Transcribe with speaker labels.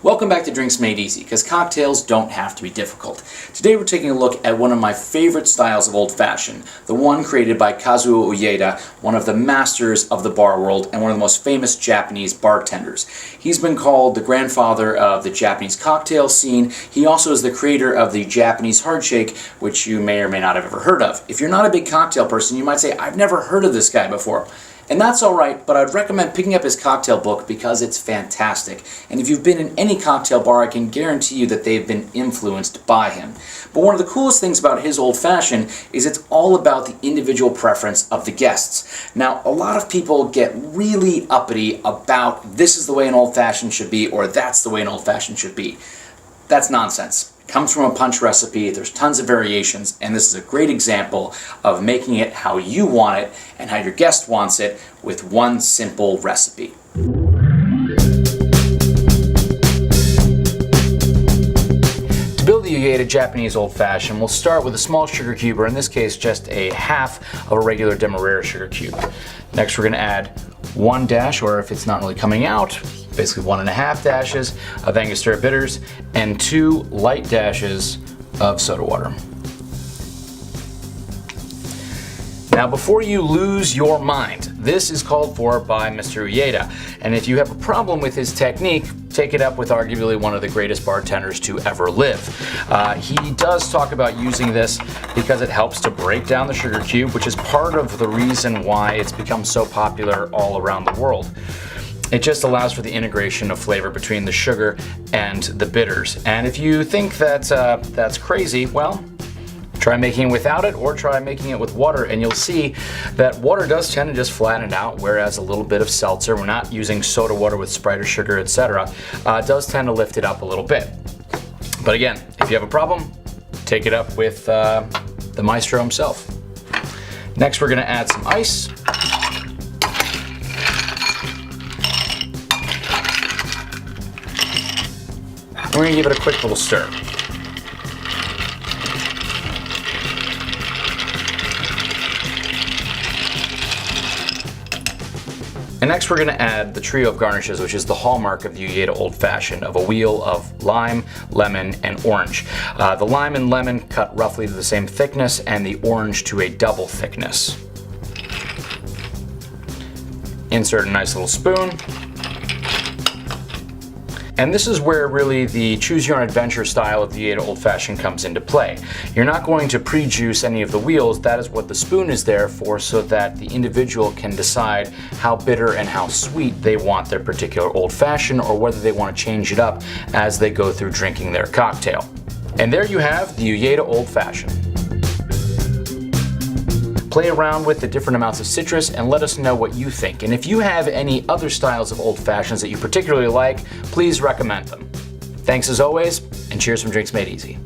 Speaker 1: Welcome back to Drinks Made Easy, because cocktails don't have to be difficult. Today we're taking a look at one of my favorite styles of Old Fashioned, the one created by Kazuo Ueda, one of the masters of the bar world and one of the most famous Japanese bartenders. He's been called the grandfather of the Japanese cocktail scene. He also is the creator of the Japanese hard shake, which you may or may not have ever heard of. If you're not a big cocktail person, you might say, I've never heard of this guy before. And that's alright, but I'd recommend picking up his cocktail book because it's fantastic. And if you've been in any cocktail bar, I can guarantee you that they've been influenced by him. But one of the coolest things about his Old Fashioned is it's all about the individual preference of the guests. Now, a lot of people get really uppity about this is the way an Old Fashioned should be, or that's the way an Old Fashioned should be. That's nonsense. It comes from a punch recipe, there's tons of variations, and this is a great example of making it how you want it and how your guest wants it with one simple recipe. To build the Ueda Japanese Old Fashioned, we'll start with a small sugar cube, or in this case just a half of a regular Demerara sugar cube. Next we're going to add 1 dash, or if it's not really coming out, basically 1.5 dashes of Angostura bitters and 2 light dashes of soda water. Now, before you lose your mind, this is called for by Mr. Ueda, and if you have a problem with his technique, take it up with arguably one of the greatest bartenders to ever live. He does talk about using this because it helps to break down the sugar cube, which is part of the reason why it's become so popular all around the world. It just allows for the integration of flavor between the sugar and the bitters. And if you think that that's crazy, well, try making it without it or try making it with water, and you'll see that water does tend to just flatten it out, whereas a little bit of seltzer, we're not using soda water with Sprite or sugar, etc., does tend to lift it up a little bit. But again, if you have a problem, take it up with the maestro himself. Next, we're going to add some ice. We're going to give it a quick little stir. And next we're going to add the trio of garnishes, which is the hallmark of the Ueda Old Fashioned, of a wheel of lime, lemon, and orange. The lime and lemon cut roughly to the same thickness, and the orange to a double thickness. Insert a nice little spoon. And this is where really the choose your own adventure style of the Ueda Old Fashioned comes into play. You're not going to pre-juice any of the wheels. That is what the spoon is there for, so that the individual can decide how bitter and how sweet they want their particular Old Fashioned, or whether they want to change it up as they go through drinking their cocktail. And there you have the Ueda Old Fashioned. Play around with the different amounts of citrus and let us know what you think. And if you have any other styles of Old Fashions that you particularly like, please recommend them. Thanks as always, and cheers from Drinks Made Easy.